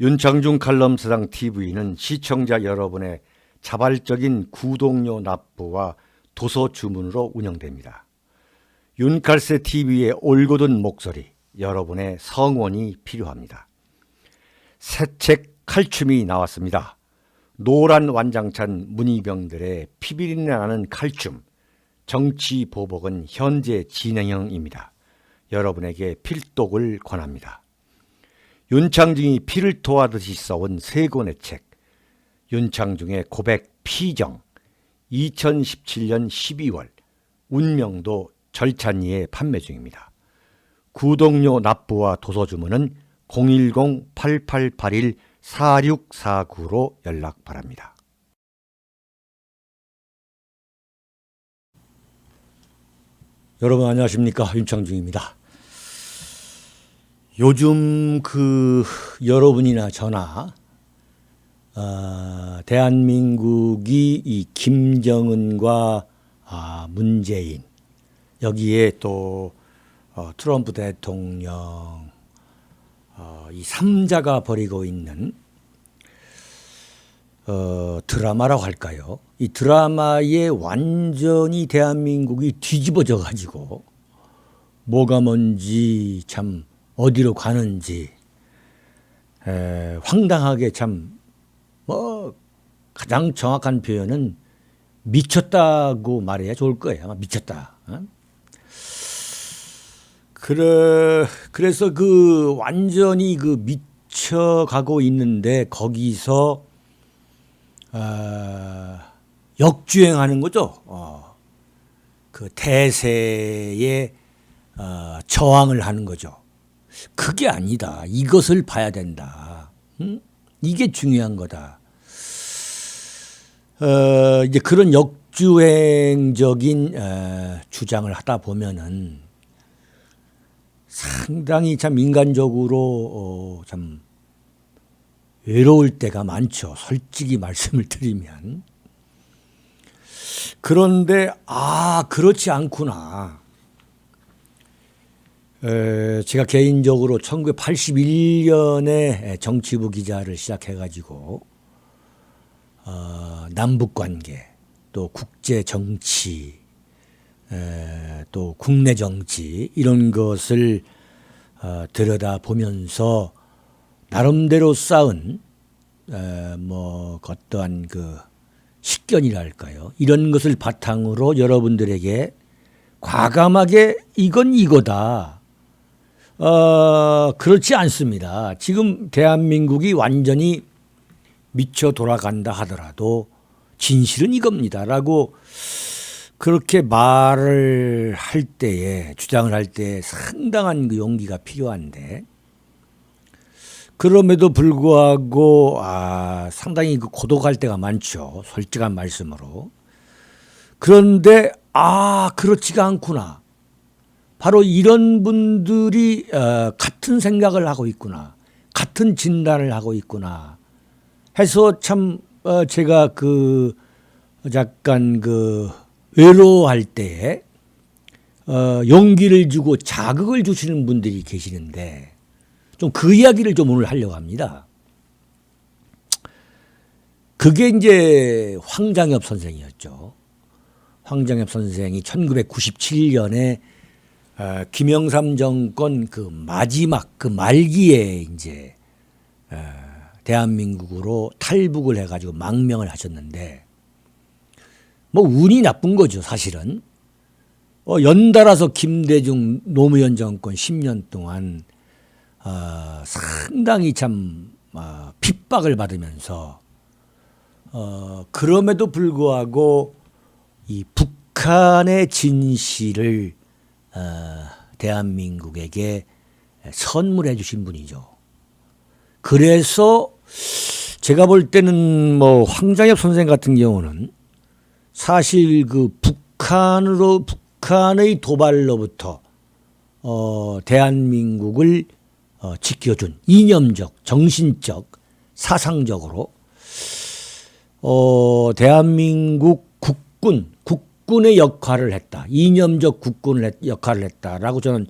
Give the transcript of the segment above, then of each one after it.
윤창중 칼럼사상 TV는 시청자 여러분의 자발적인 구독료 납부와 도서 주문으로 운영됩니다. 윤칼세 TV의 올곧은 목소리, 여러분의 성원이 필요합니다. 새 책 칼춤이 나왔습니다. 노란 완장찬 문희병들의 피비린내 나는 칼춤, 정치 보복은 현재 진행형입니다. 여러분에게 필독을 권합니다. 윤창중이 피를 토하듯이 써온 세 권의 책, 윤창중의 고백 피정, 2017년 12월, 운명도 절찬리에 판매 중입니다. 구독료 납부와 도서 주문은 010-8881-4649로 연락 바랍니다. 여러분 안녕하십니까? 윤창중입니다. 요즘 여러분이나 저나 대한민국이 이 김정은과 문재인, 여기에 또 트럼프 대통령, 이 3자가 벌이고 있는 드라마라고 할까요? 이 드라마에 완전히 대한민국이 뒤집어져 가지고 뭐가 뭔지 참 어디로 가는지 황당하게 참 가장 정확한 표현은 미쳤다고 말해야 좋을 거예요. 아마 미쳤다. 그래서 완전히 미쳐가고 있는데 거기서 역주행하는 거죠. 그 대세에 저항을 하는 거죠. 그게 아니다. 이것을 봐야 된다. 이게 중요한 거다. 이제 그런 역주행적인 주장을 하다 보면은 상당히 참 인간적으로 참 외로울 때가 많죠. 솔직히 말씀을 드리면. 그런데 그렇지 않구나. 제가 개인적으로 1981년에 정치부 기자를 시작해가지고 남북관계, 또 국제정치, 또 국내 정치 이런 것을 들여다보면서 나름대로 쌓은 어떠한 식견이랄까요? 이런 것을 바탕으로 여러분들에게 과감하게 이건 이거다. 그렇지 않습니다. 지금 대한민국이 완전히 미쳐 돌아간다 하더라도 진실은 이겁니다라고 그렇게 말을 할 때에, 주장을 할 때에 상당한 용기가 필요한데, 그럼에도 불구하고 상당히 고독할 때가 많죠. 솔직한 말씀으로. 그런데 그렇지가 않구나. 바로 이런 분들이 같은 생각을 하고 있구나. 같은 진단을 하고 있구나. 해서 참 제가 약간 외로워할 때에 용기를 주고 자극을 주시는 분들이 계시는데 좀 그 이야기를 좀 오늘 하려고 합니다. 그게 이제 황장엽 선생이었죠. 황장엽 선생이 1997년에 김영삼 정권 마지막 말기에 이제 대한민국으로 탈북을 해가지고 망명을 하셨는데 운이 나쁜 거죠, 사실은. 연달아서 김대중 노무현 정권 10년 동안 상당히 참 핍박을 받으면서 그럼에도 불구하고 이 북한의 진실을 대한민국에게 선물해 주신 분이죠. 그래서 제가 볼 때는 황장엽 선생 같은 경우는 사실 북한의 도발로부터 대한민국을 지켜준 이념적, 정신적, 사상적으로 대한민국 국군의 역할을 했다. 이념적 국군의 역할을 했다라고 저는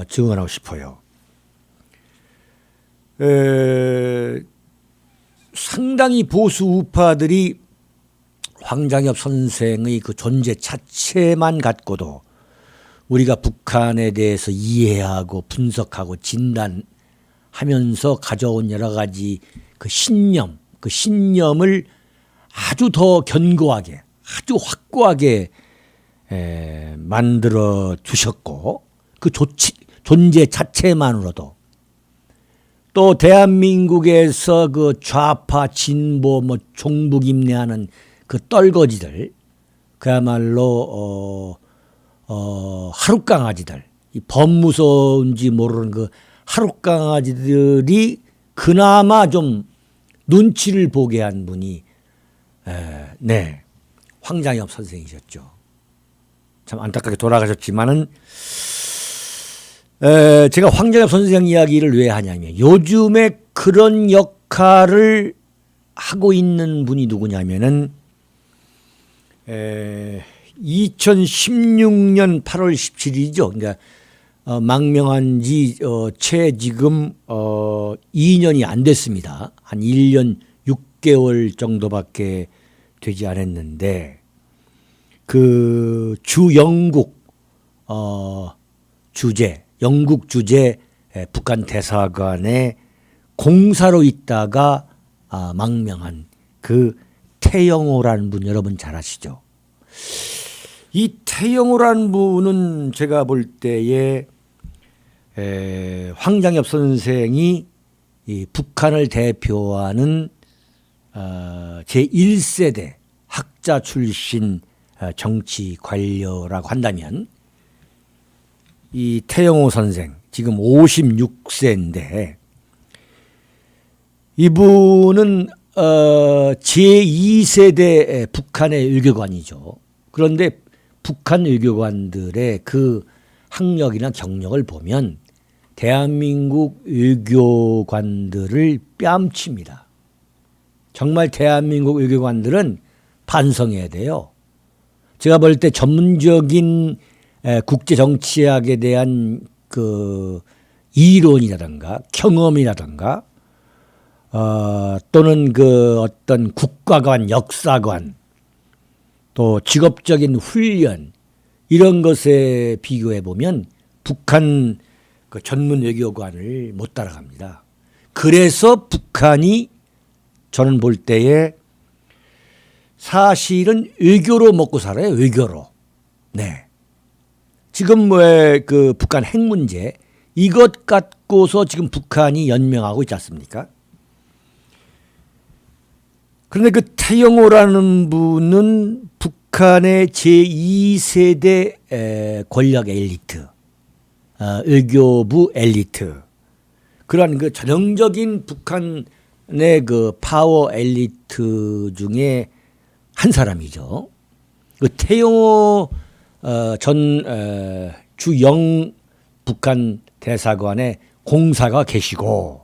증언하고 싶어요. 상당히 보수 우파들이 황장엽 선생의 그 존재 자체만 갖고도 우리가 북한에 대해서 이해하고 분석하고 진단하면서 가져온 여러 가지 그 신념을 아주 더 견고하게, 아주 확고하게 만들어 주셨고, 그 존재 자체만으로도 또 대한민국에서 그 좌파 진보 뭐 종북임내하는 그 떨거지들, 그야말로 하룻강아지들, 이 범무서운지 모르는 그 하룻강아지들이 그나마 좀 눈치를 보게 한 분이 황장엽 선생이셨죠. 참 안타깝게 돌아가셨지만은 제가 황장엽 선생 이야기를 왜 하냐면, 요즘에 그런 역할을 하고 있는 분이 누구냐면은 2016년 8월 17일이죠. 그러니까 망명한 지 채 지금 2년이 안 됐습니다. 한 1년 6개월 정도밖에 되지 않았는데, 그 영국 주재 북한 대사관에 공사로 있다가 망명한 그 태영호라는 분, 여러분 잘 아시죠? 이 태영호라는 분은 제가 볼 때에 황장엽 선생이 이 북한을 대표하는 제1세대 학자 출신 정치 관료라고 한다면, 이 태영호 선생 지금 56세인데 이분은 제2세대 북한의 외교관이죠. 그런데 북한 외교관들의 그 학력이나 경력을 보면 대한민국 외교관들을 뺨칩니다. 정말 대한민국 외교관들은 반성해야 돼요. 제가 볼 때 전문적인 국제 정치학에 대한 그 이론이라든가 경험이라든가 또는 그 어떤 국가관, 역사관, 또 직업적인 훈련, 이런 것에 비교해 보면 북한 그 전문 외교관을 못 따라갑니다. 그래서 북한이 저는 볼 때에 사실은 외교로 먹고 살아요. 외교로. 네. 지금 그 북한 핵 문제, 이것 갖고서 지금 북한이 연명하고 있지 않습니까? 그런데 그 태영호라는 분은 북한의 제2세대 권력 엘리트, 외교부 엘리트, 그러한 그 전형적인 북한의 그 파워 엘리트 중에 한 사람이죠. 그 태영호 전 주영 북한 대사관에 공사가 계시고,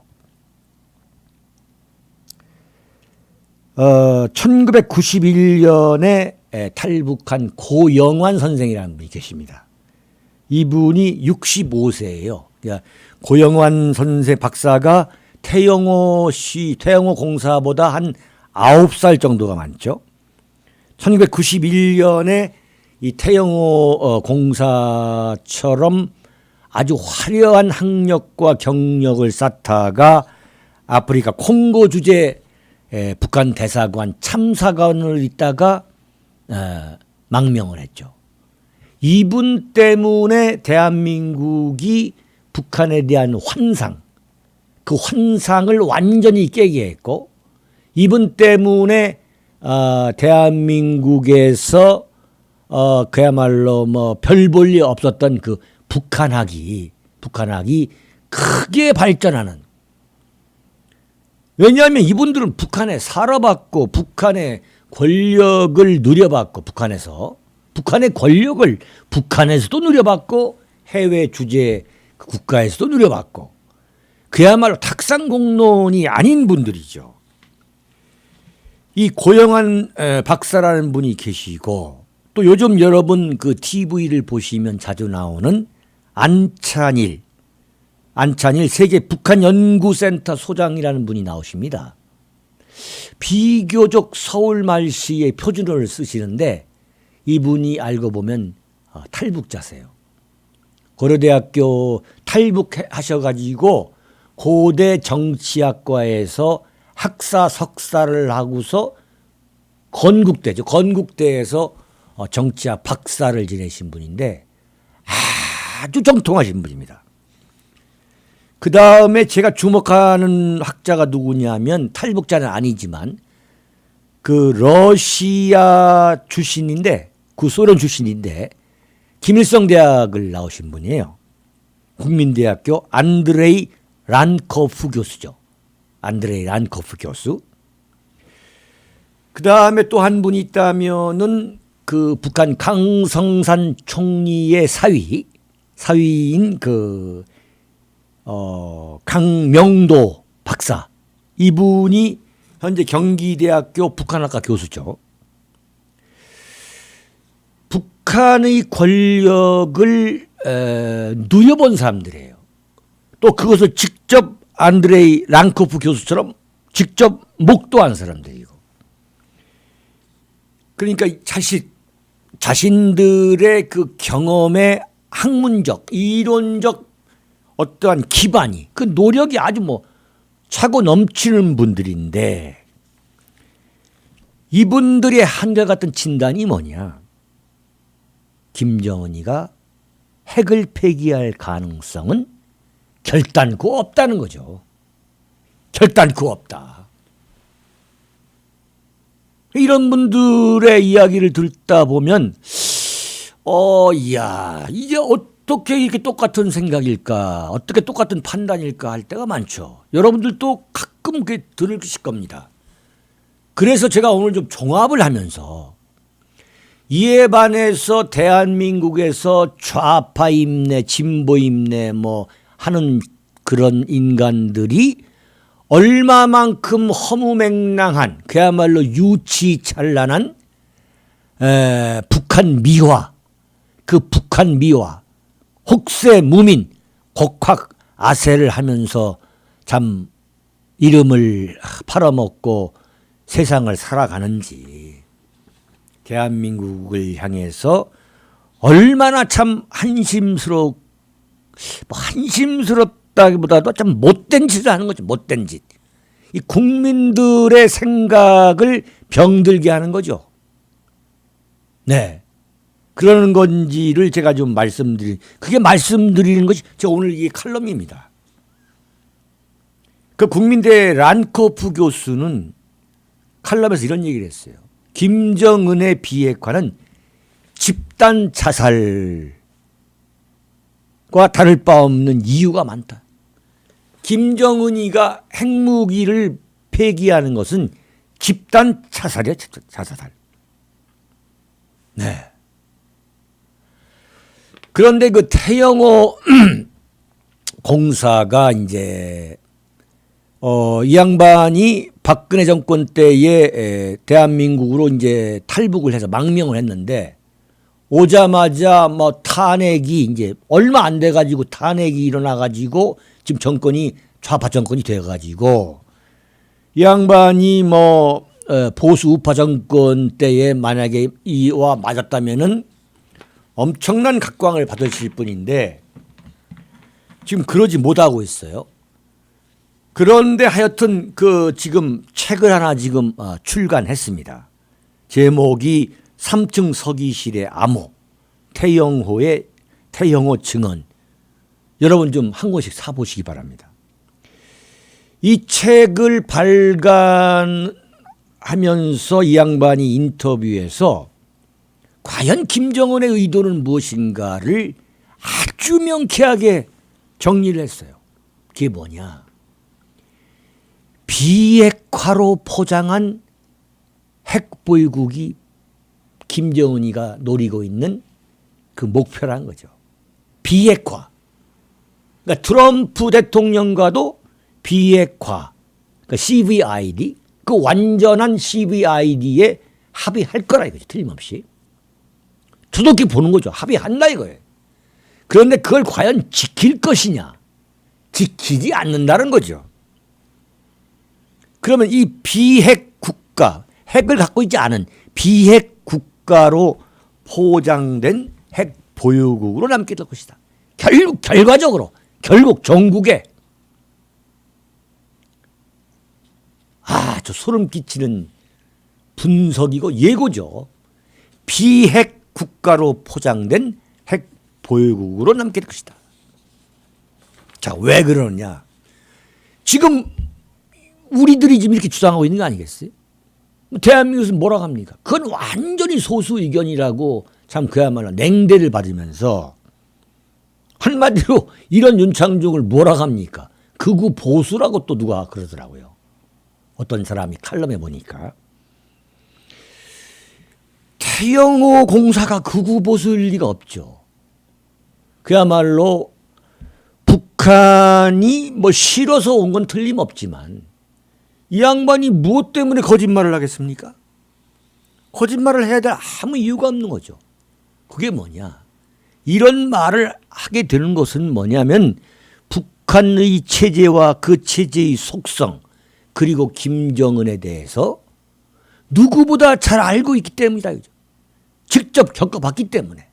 1991년에 탈북한 고영환 선생이라는 분이 계십니다. 이분이 65세예요. 그러니까 고영환 선생 박사가 태영호 공사보다 한 9살 정도가 많죠. 1991년에 이 태영호 공사처럼 아주 화려한 학력과 경력을 쌓다가 아프리카 콩고 주재 북한 대사관 참사관을 있다가 망명을 했죠. 이분 때문에 대한민국이 북한에 대한 환상, 그 환상을 완전히 깨게 했고, 이분 때문에 대한민국에서 그야말로 뭐 별 볼 일 없었던 그 북한학이 크게 발전하는. 왜냐하면 이분들은 북한에 살아봤고 북한의 권력을 누려봤고, 북한의 권력을 북한에서도 누려봤고 해외 주재 국가에서도 누려봤고, 그야말로 탁상공론이 아닌 분들이죠. 이 고영환 박사라는 분이 계시고, 또 요즘 여러분 그 TV를 보시면 자주 나오는 안찬일 안찬일 세계 북한연구센터 소장이라는 분이 나오십니다. 비교적 서울 말씨의 표준어를 쓰시는데 이분이 알고 보면 탈북자세요. 고려대학교 탈북하셔가지고 고대 정치학과에서 학사 석사를 하고서 건국대죠. 건국대에서 정치학 박사를 지내신 분인데 아주 정통하신 분입니다. 그 다음에 제가 주목하는 학자가 누구냐면 탈북자는 아니지만 그 러시아 출신인데 구소련 출신인데 김일성 대학을 나오신 분이에요. 국민대학교 안드레이 란코프 교수죠. 안드레이 란코프 교수. 그 다음에 또 한 분이 있다면은 그 북한 강성산 총리의 사위인 그 강명도 박사. 이분이 현재 경기대학교 북한학과 교수죠. 북한의 권력을 누려본 사람들이에요. 또 그것을 직접 안드레이 랑코프 교수처럼 직접 목도한 사람들이고. 그러니까 자신들의 그 경험의 학문적, 이론적 어떠한 기반이, 그 노력이 아주 차고 넘치는 분들인데 이분들의 한결같은 진단이 뭐냐. 김정은이가 핵을 폐기할 가능성은 결단코 없다는 거죠. 결단코 없다. 이런 분들의 이야기를 듣다 보면 이야, 이게 어떻게 이렇게 똑같은 생각일까, 어떻게 똑같은 판단일까 할 때가 많죠. 여러분들도 가끔 그게 들으실 겁니다. 그래서 제가 오늘 좀 종합을 하면서 이에 반해서 대한민국에서 좌파 임내, 진보 임내 하는 그런 인간들이 얼마만큼 허무맹랑한 그야말로 유치찬란한 북한 미화, 그 북한 미화, 혹세 무민, 곡학 아세를 하면서 참 이름을 팔아먹고 세상을 살아가는지, 대한민국을 향해서 얼마나 참 한심스럽다기보다도 참 못된 짓을 하는 거죠. 못된 짓. 이 국민들의 생각을 병들게 하는 거죠. 네. 그러는 건지를 제가 좀 그게 말씀드리는 것이 제 오늘 이 칼럼입니다. 그 국민대 란코프 교수는 칼럼에서 이런 얘기를 했어요. 김정은의 비핵화는 집단 자살과 다를 바 없는 이유가 많다. 김정은이가 핵무기를 폐기하는 것은 집단 자살이야, 자살. 네. 그런데 그 태영호 공사가 이제 이 양반이 박근혜 정권 때에 대한민국으로 이제 탈북을 해서 망명을 했는데 오자마자 탄핵이 이제 얼마 안 돼 가지고 탄핵이 일어나 가지고 지금 정권이 좌파 정권이 돼 가지고 이 양반이 보수 우파 정권 때에 만약에 이와 맞았다면은 엄청난 각광을 받으실 분인데 지금 그러지 못하고 있어요. 그런데 하여튼 그 지금 책을 하나 지금 출간했습니다. 제목이 3층 서기실의 암호, 태영호 증언. 여러분 좀 한 권씩 사보시기 바랍니다. 이 책을 발간하면서 이 양반이 인터뷰에서 과연 김정은의 의도는 무엇인가를 아주 명쾌하게 정리를 했어요. 그게 뭐냐. 비핵화로 포장한 핵보유국이 김정은이가 노리고 있는 그 목표라는 거죠. 비핵화. 그러니까 트럼프 대통령과도 비핵화, 그러니까 CVID, 그 완전한 CVID에 합의할 거라 이거죠. 틀림없이. 두둑히 보는 거죠. 합의한다 이거예요. 그런데 그걸 과연 지킬 것이냐. 지키지 않는다는 거죠. 그러면 이 비핵 국가, 핵을 갖고 있지 않은 비핵 국가로 포장된 핵 보유국으로 남게 될 것이다. 결과적으로 결국 종국에 아주 소름 끼치는 분석이고 예고죠. 비핵 국가로 포장된 핵 보유국으로 남게 될 것이다. 자, 왜 그러느냐? 지금 우리들이 지금 이렇게 주장하고 있는 거 아니겠어요? 대한민국에서 뭐라고 합니까? 그건 완전히 소수 의견이라고 참 그야말로 냉대를 받으면서 한마디로 이런 윤창중을 뭐라고 합니까? 극우 보수라고 또 누가 그러더라고요. 어떤 사람이 칼럼에 보니까. 태영호 공사가 극우 보수일 리가 없죠. 그야말로 북한이 뭐 싫어서 온 건 틀림없지만 이 양반이 무엇 때문에 거짓말을 하겠습니까? 거짓말을 해야 될 아무 이유가 없는 거죠. 그게 뭐냐? 이런 말을 하게 되는 것은 뭐냐면 북한의 체제와 그 체제의 속성 그리고 김정은에 대해서 누구보다 잘 알고 있기 때문이다. 직접 겪어봤기 때문에.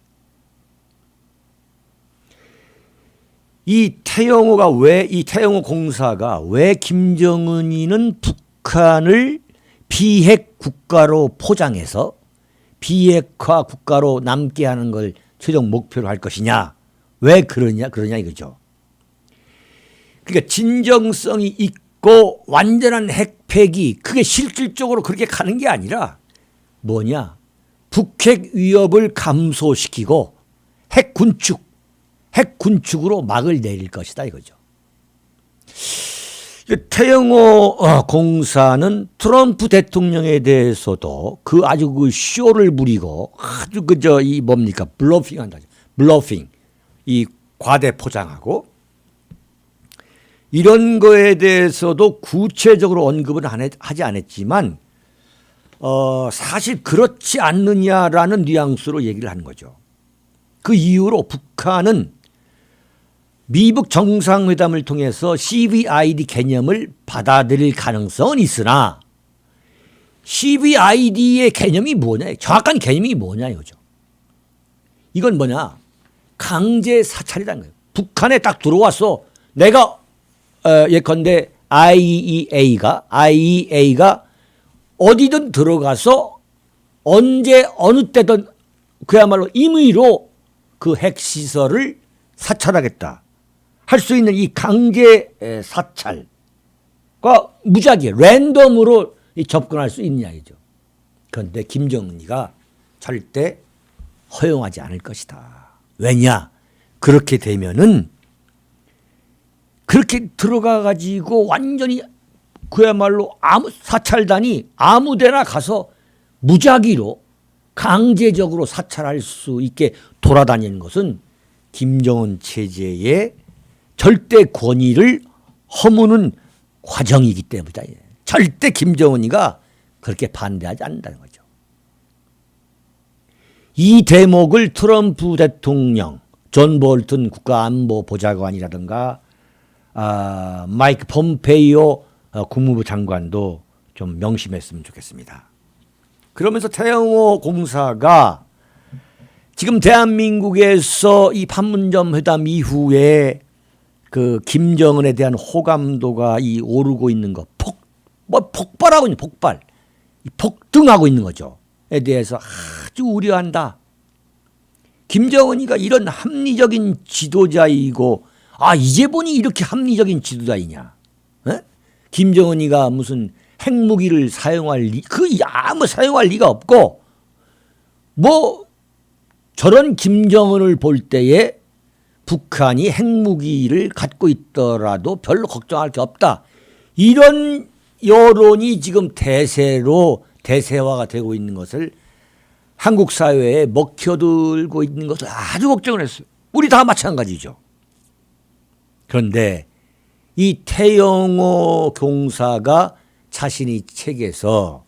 이 태영호 공사가 왜 김정은이는 북한을 비핵 국가로 포장해서 비핵화 국가로 남게 하는 걸 최종 목표로 할 것이냐. 왜 그러냐 이거죠. 그러니까 진정성이 있고 완전한 핵폐기 그게 실질적으로 그렇게 가는 게 아니라 뭐냐. 북핵 위협을 감소시키고 핵 군축으로 막을 내릴 것이다 이거죠. 태영호 공사는 트럼프 대통령에 대해서도 아주 그 쇼를 부리고 아주 이 뭡니까 블러핑 한다. 블러핑 이 과대 포장하고 이런 거에 대해서도 구체적으로 언급은 하지 않았지만 사실 그렇지 않느냐라는 뉘앙스로 얘기를 하는 거죠. 그 이후로 북한은 미북 정상회담을 통해서 CVID 개념을 받아들일 가능성은 있으나 CVID의 개념이 뭐냐, 정확한 개념이 뭐냐 이거죠. 이건 뭐냐, 강제 사찰이라는 거예요. 북한에 딱 들어와서 내가 예컨대 IEA가 어디든 들어가서 언제 어느 때든 그야말로 임의로 그 핵시설을 사찰하겠다. 할 수 있는 이 강제 사찰과 무작위 랜덤으로 접근할 수 있느냐 이죠. 그런데 김정은이가 절대 허용하지 않을 것이다. 왜냐? 그렇게 되면은 그렇게 들어가 가지고 완전히 그야말로 사찰단이 아무데나 가서 무작위로 강제적으로 사찰할 수 있게 돌아다니는 것은 김정은 체제의 절대 권위를 허무는 과정이기 때문이다. 절대 김정은이가 그렇게 반대하지 않는다는 거죠. 이 대목을 트럼프 대통령, 존 볼튼 국가안보보좌관이라든가 마이크 폼페이오 국무부 장관도 좀 명심했으면 좋겠습니다. 그러면서 태영호 공사가 지금 대한민국에서 이 판문점 회담 이후에 그 김정은에 대한 호감도가 오르고 있는 거, 폭발하고 있는 폭발, 폭등하고 있는 거죠.에 대해서 아주 우려한다. 김정은이가 이런 합리적인 지도자이고, 이제 보니 이렇게 합리적인 지도자이냐? 에? 김정은이가 무슨 핵무기를 사용할 아무 사용할 리가 없고, 저런 김정은을 볼 때에 북한이 핵무기를 갖고 있더라도 별로 걱정할 게 없다. 이런 여론이 지금 대세화가 되고 있는 것을 한국 사회에 먹혀들고 있는 것을 아주 걱정을 했어요. 우리 다 마찬가지죠. 그런데 이 태영호 공사가 자신의 책에서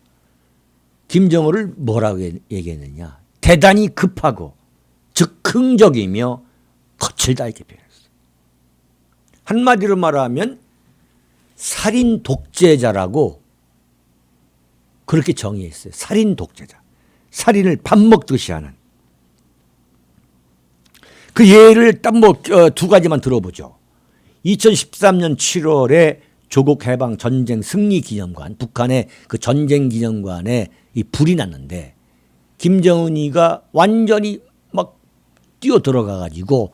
김정은을 뭐라고 얘기했느냐. 대단히 급하고 즉흥적이며 거칠다 이렇게 표현했어요. 한마디로 말하면 살인 독재자라고 그렇게 정의했어요. 살인 독재자. 살인을 밥 먹듯이 하는. 그 예를 딱 뭐 두 가지만 들어보죠. 2013년 7월에 조국 해방 전쟁 승리 기념관, 북한의 그 전쟁 기념관에 이 불이 났는데 김정은이가 완전히 막 뛰어 들어가 가지고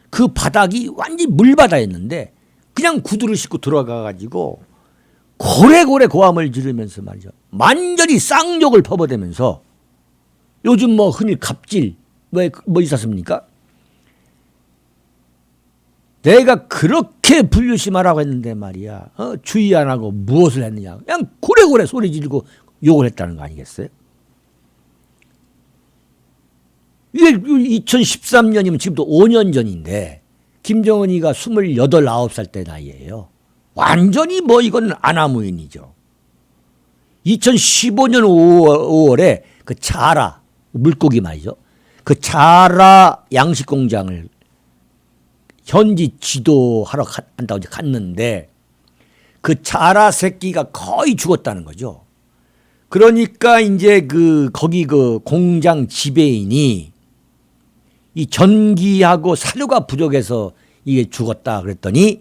그 바닥이 완전히 물바다였는데 그냥 구두를 신고 들어가 가지고 고래고래 고함을 지르면서 말이죠. 완전히 쌍욕을 퍼부으면서 요즘 뭐 흔히 갑질 뭐 있었습니까? 내가 그렇게 분류심하라고 했는데 말이야. 주의 안 하고 무엇을 했느냐. 그냥 고래고래 소리 지르고 욕을 했다는 거 아니겠어요? 이게 2013년이면 지금도 5년 전인데 김정은이가 28, 9살 때 나이예요. 완전히 뭐 이건 아나무인이죠. 2015년 5월에 그 자라 물고기 말이죠. 그 자라 양식공장을 현지 지도하러 한다고 이제 갔는데 그 자라 새끼가 거의 죽었다는 거죠. 그러니까 이제 거기 그 공장 지배인이 이 전기하고 사료가 부족해서 이게 죽었다 그랬더니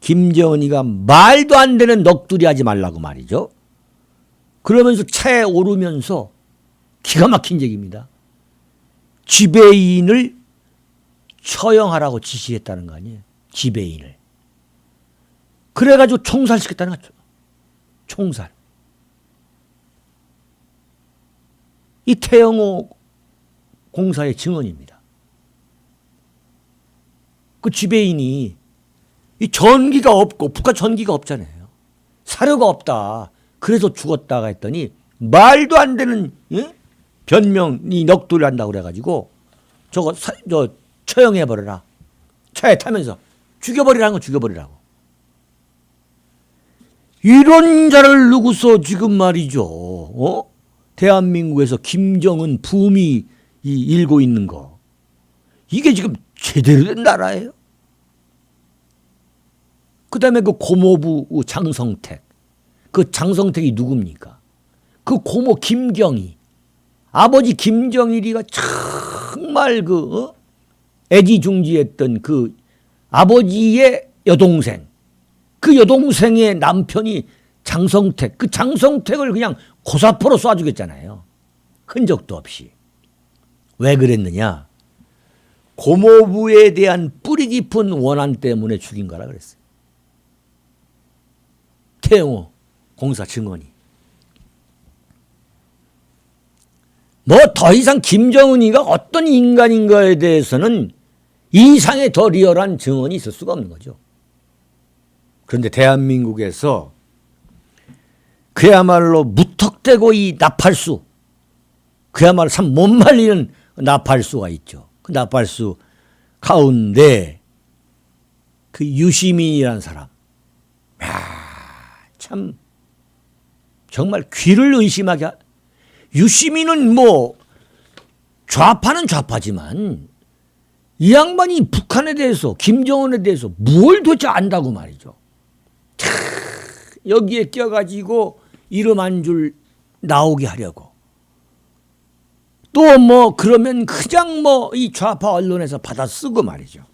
김정은이가 말도 안 되는 넋두리 하지 말라고 말이죠. 그러면서 차에 오르면서 기가 막힌 얘기입니다. 지배인을 처형하라고 지시했다는 거 아니에요. 지배인을. 그래가지고 총살시켰다는 거죠. 총살. 이 태영호 공사의 증언입니다. 그 지배인이 이 전기가 없고 북한 전기가 없잖아요. 사료가 없다. 그래서 죽었다가 했더니 말도 안 되는 변명이 넋두리를 한다고 그래가지고 저 처형해버려라. 차에 타면서 죽여버리라는 거 죽여버리라고. 이런 자를 누구서 지금 말이죠. 대한민국에서 김정은 붐이 일고 있는 거. 이게 지금 제대로 된 나라예요. 그 다음에 그 고모부 장성택. 그 장성택이 누굽니까? 그 고모 김경희. 아버지 김정일이가 정말 애지중지했던 그 아버지의 여동생. 그 여동생의 남편이 장성택. 그 장성택을 그냥 고사포로 쏴 죽였잖아요. 흔적도 없이. 왜 그랬느냐? 고모부에 대한 뿌리 깊은 원한 때문에 죽인 거라 그랬어요. 태영호 공사 증언이. 뭐 더 이상 김정은이가 어떤 인간인가에 대해서는 이 이상의 더 리얼한 증언이 있을 수가 없는 거죠. 그런데 대한민국에서 그야말로 무턱대고 이 나팔수, 그야말로 참 못 말리는 나팔수가 있죠. 그 나팔수 가운데 그 유시민이라는 사람. 참 정말 귀를 의심하게. 유시민은 뭐 좌파는 좌파지만 이 양반이 북한에 대해서 김정은에 대해서 뭘 도대체 안다고 말이죠. 여기에 껴가지고 이름 한 줄 나오게 하려고. 또 뭐 그러면 그냥 뭐 이 좌파 언론에서 받아 쓰고 말이죠.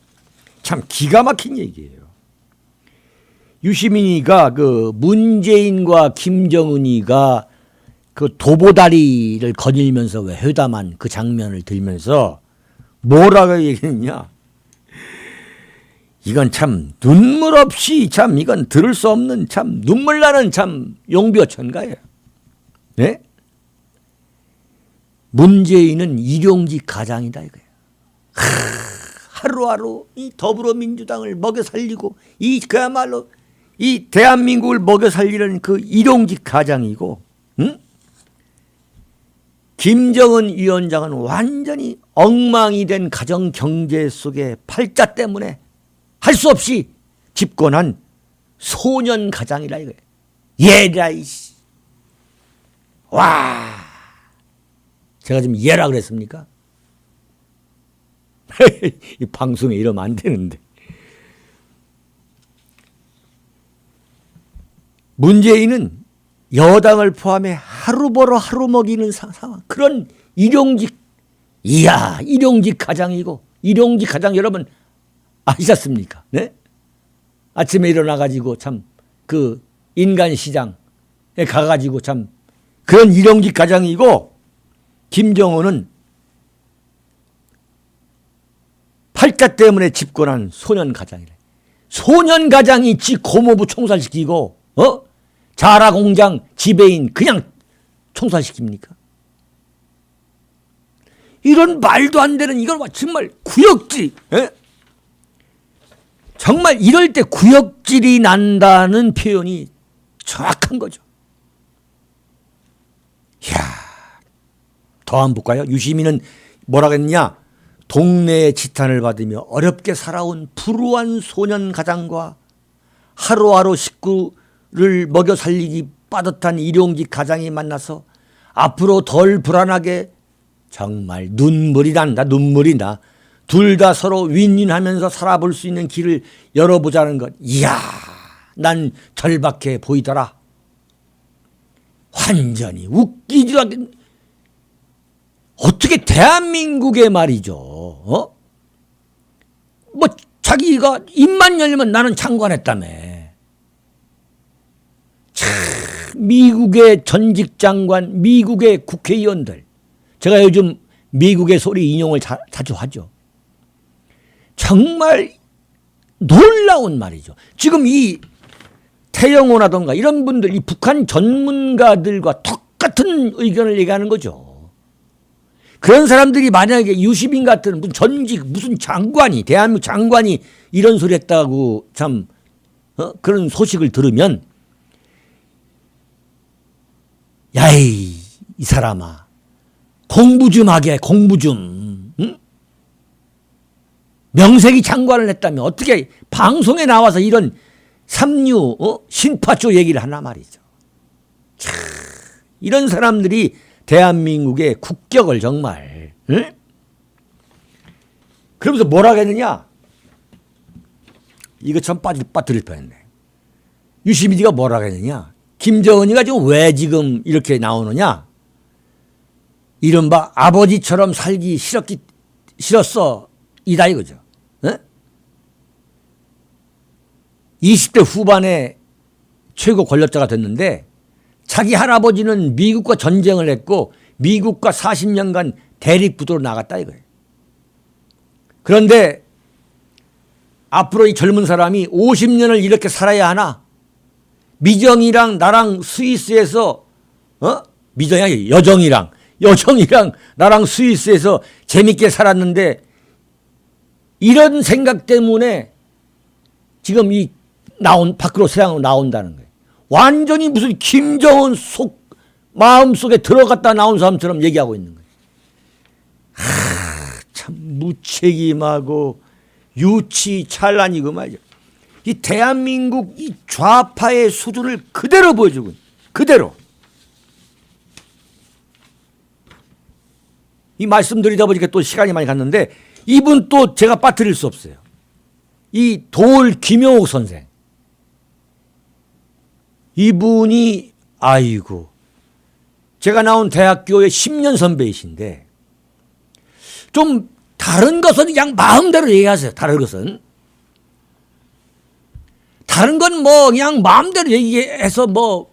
참 기가 막힌 얘기예요. 유시민이가 그 문재인과 김정은이가 그 도보다리를 거닐면서 왜 회담한 그 장면을 들면서 뭐라고 얘기했냐? 이건 참 눈물 없이 참 이건 들을 수 없는 참 눈물 나는 참 용비어천가예요. 네? 문재인은 일용직 가장이다 이거예요. 하루하루 이 더불어민주당을 먹여 살리고 이 그야말로 이 대한민국을 먹여 살리는 그 일용직 가장이고, 응? 김정은 위원장은 완전히 엉망이 된 가정 경제 속에 팔자 때문에 할 수 없이 집권한 소년 가장이라 이거예요. 얘라 이씨. 와. 제가 지금 얘라 그랬습니까? 이 방송에 이러면 안 되는데. 문재인은 여당을 포함해 하루 벌어 하루 먹이는 상황. 그런 일용직, 이야, 일용직 가장이고, 일용직 가장 여러분 아시셨습니까? 네? 아침에 일어나가지고 참 그 인간시장에 가가지고 참 그런 일용직 가장이고, 김정은은 팔자 때문에 집권한 소년 가장이래. 소년 가장이 지 고모부 총살시키고, 자라 공장 지배인 그냥 총살시킵니까? 이런 말도 안 되는, 이걸 정말 구역질, 정말 이럴 때 구역질이 난다는 표현이 정확한 거죠. 이야, 더 안 볼까요? 유시민은 뭐라고 했냐? 동네의 지탄을 받으며 어렵게 살아온 불우한 소년 가장과 하루하루 식구를 먹여 살리기 빠듯한 일용직 가장이 만나서 앞으로 덜 불안하게, 정말 눈물이 난다, 눈물이 나. 둘 다 서로 윈윈하면서 살아볼 수 있는 길을 열어보자는 것. 이야, 난 절박해 보이더라. 완전히 웃기지도 않게. 어떻게 대한민국의 말이죠. 뭐 자기가 입만 열면 나는 장관했다며. 참, 미국의 전직 장관, 미국의 국회의원들. 제가 요즘 미국의 소리 인용을 자주 하죠. 정말 놀라운 말이죠. 지금 이 태영호라든가 이런 분들, 이 북한 전문가들과 똑같은 의견을 얘기하는 거죠. 그런 사람들이 만약에 유시민 같은 무슨 전직 무슨 장관이, 대한민국 장관이 이런 소리 했다고 참 그런 소식을 들으면, 야이 이 사람아, 공부 좀 하게, 공부 좀. 응? 명색이 장관을 했다면 어떻게 방송에 나와서 이런 삼류 신파조 얘기를 하나 말이죠. 참, 이런 사람들이 대한민국의 국격을 정말, 응? 그러면서 뭐라고 했느냐? 이거 참 빠뜨릴 뻔했네. 유시민이가 뭐라고 했느냐? 김정은이가 지금 왜 지금 이렇게 나오느냐? 이른바 아버지처럼 살기 싫었어. 이다 이거죠. 에? 20대 후반에 최고 권력자가 됐는데 자기 할아버지는 미국과 전쟁을 했고 미국과 40년간 대립구도로 나갔다 이거예요. 그런데 앞으로 이 젊은 사람이 50년을 이렇게 살아야 하나? 미정이랑 나랑 스위스에서, 미정이 아니라 여정이랑 나랑 스위스에서 재밌게 살았는데 이런 생각 때문에 지금 이 밖으로 세상으로 나온다는 거예요. 완전히 무슨 김정은 마음속에 들어갔다 나온 사람처럼 얘기하고 있는 거예요. 참 무책임하고 유치찬란이고 말이죠. 이 대한민국 이 좌파의 수준을 그대로 보여주고, 그대로. 이 말씀드리다 보니까 또 시간이 많이 갔는데 이분 또 제가 빠뜨릴 수 없어요. 이 도올 김용옥 선생. 이분이 아이고 제가 나온 대학교의 10년 선배이신데 좀 다른 것은 그냥 마음대로 얘기하세요. 다른 것은. 다른 건 뭐 그냥 마음대로 얘기해서 뭐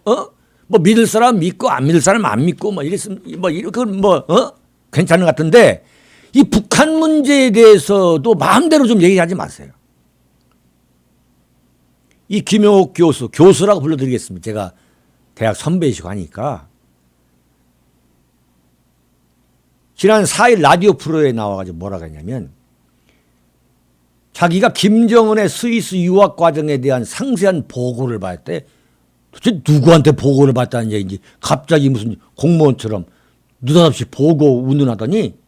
믿을 사람 믿고 안 믿을 사람 안 믿고 뭐 이랬으면 그건 괜찮은 것 같은데 이 북한 문제에 대해서도 마음대로 좀 얘기하지 마세요. 이 김용옥 교수라고 불러드리겠습니다. 제가 대학 선배이시고 하니까 지난 4일 라디오 프로에 나와가지고 뭐라고 했냐면 자기가 김정은의 스위스 유학 과정에 대한 상세한 보고를 받았대. 도대체 누구한테 보고를 받았다는 얘기인지 갑자기 무슨 공무원처럼 느닷없이 보고 운운하더니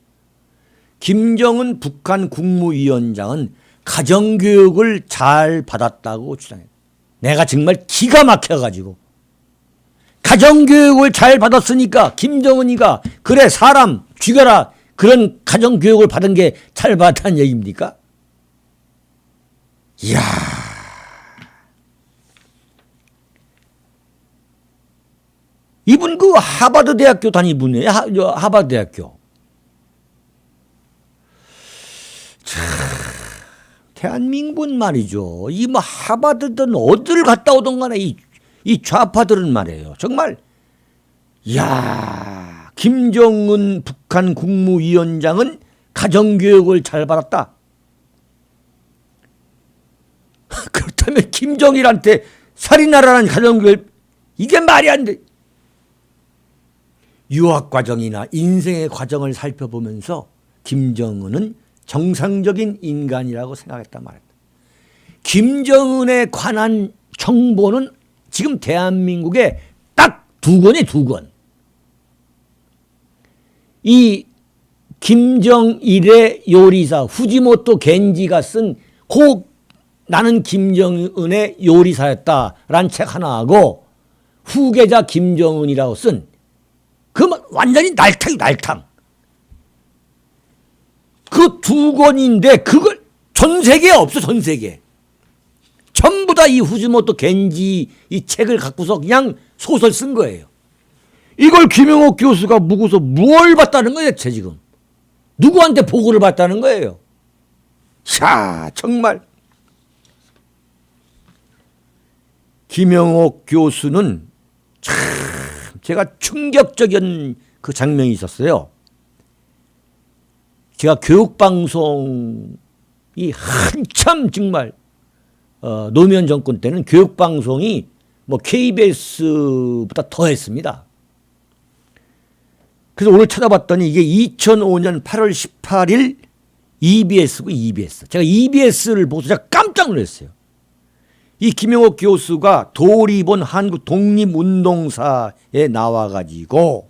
김정은 북한 국무위원장은 가정교육을 잘 받았다고 주장해. 내가 정말 기가 막혀가지고 가정교육을 잘 받았으니까 김정은이가 그래 사람 죽여라 그런 가정교육을 받은 게 잘 받았다는 얘기입니까? 이야, 이분 그 하버드 대학교 다니분이에요. 하버드 대학교. 참, 대한민국은 말이죠. 이 뭐 하버드든 어디를 갔다 오든 간에 이 좌파들은 말이에요. 정말, 야, 김정은 북한 국무위원장은 가정교육을 잘 받았다. 그렇다면 김정일한테 살인하라는 가정교육, 이게 말이 안 돼. 유학과정이나 인생의 과정을 살펴보면서 김정은은 정상적인 인간이라고 생각했단 말이다. 김정은에 관한 정보는 지금 대한민국에 딱 두 권이 두 권. 이 김정일의 요리사 후지모토 겐지가 쓴 나는 김정은의 요리사였다라는 책 하나하고 후계자 김정은이라고 쓴 완전히 날탕. 그 두 권인데 그걸 전 세계에 없어, 전 세계에. 전부 다 이 후지모토 겐지 이 책을 갖고서 그냥 소설 쓴 거예요. 이걸 김영옥 교수가 묵어서 뭘 봤다는 거예요, 대체 지금. 누구한테 보고를 받다는 거예요. 자, 정말. 김영옥 교수는 참 제가 충격적인 그 장면이 있었어요. 제가 교육방송이 한참 정말 노무현 정권 때는 교육방송이 뭐 KBS보다 더 했습니다. 그래서 오늘 찾아봤더니 이게 2005년 8월 18일 EBS고 EBS. 제가 EBS를 보고서 제가 깜짝 놀랐어요. 이 김영옥 교수가 도리본 한국 독립운동사에 나와가지고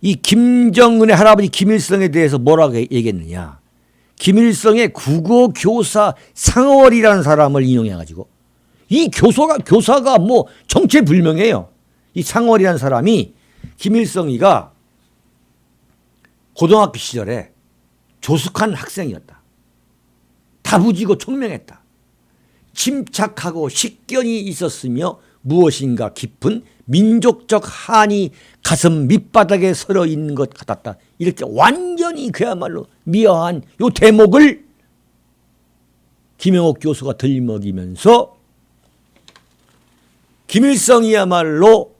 이 김정은의 할아버지 김일성에 대해서 뭐라고 얘기했느냐. 김일성의 국어교사 상월이라는 사람을 인용해가지고 이 교사가 뭐 정체불명이에요. 이 상월이라는 사람이 김일성이가 고등학교 시절에 조숙한 학생이었다. 다부지고 총명했다. 침착하고 식견이 있었으며 무엇인가 깊은 민족적 한이 가슴 밑바닥에 서려 있는 것 같았다. 이렇게 완전히 그야말로 미화한 요 대목을 김영옥 교수가 들먹이면서 김일성이야말로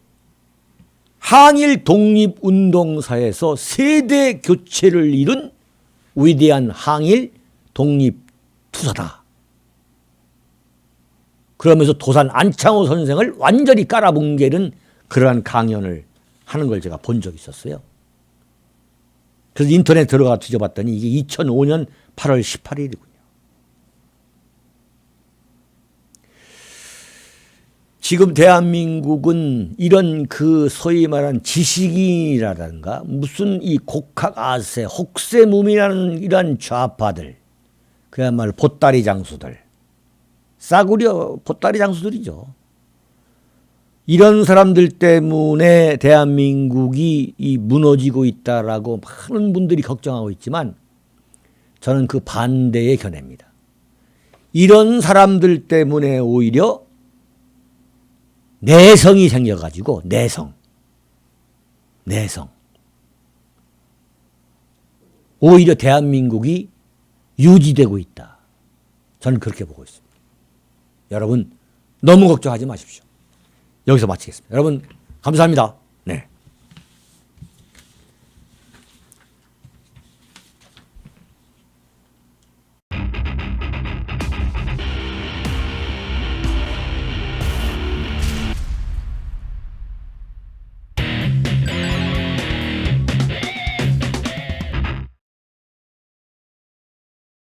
항일 독립운동사에서 세대 교체를 이룬 위대한 항일 독립투사다. 그러면서 도산 안창호 선생을 완전히 깔아뭉개는 그러한 강연을 하는 걸 제가 본 적이 있었어요. 그래서 인터넷 들어가 뒤져봤더니 이게 2005년 8월 18일이군요. 지금 대한민국은 이런 그 소위 말하는 지식인이라든가 무슨 이 곡학아세, 혹세무민이라는 이런 좌파들, 그야말로 보따리 장수들, 싸구려 보따리 장수들이죠. 이런 사람들 때문에 대한민국이 이 무너지고 있다라고 많은 분들이 걱정하고 있지만 저는 그 반대의 견해입니다. 이런 사람들 때문에 오히려 내성이 생겨가지고 내성. 오히려 대한민국이 유지되고 있다. 저는 그렇게 보고 있습니다. 여러분 너무 걱정하지 마십시오. 여기서 마치겠습니다. 여러분 감사합니다.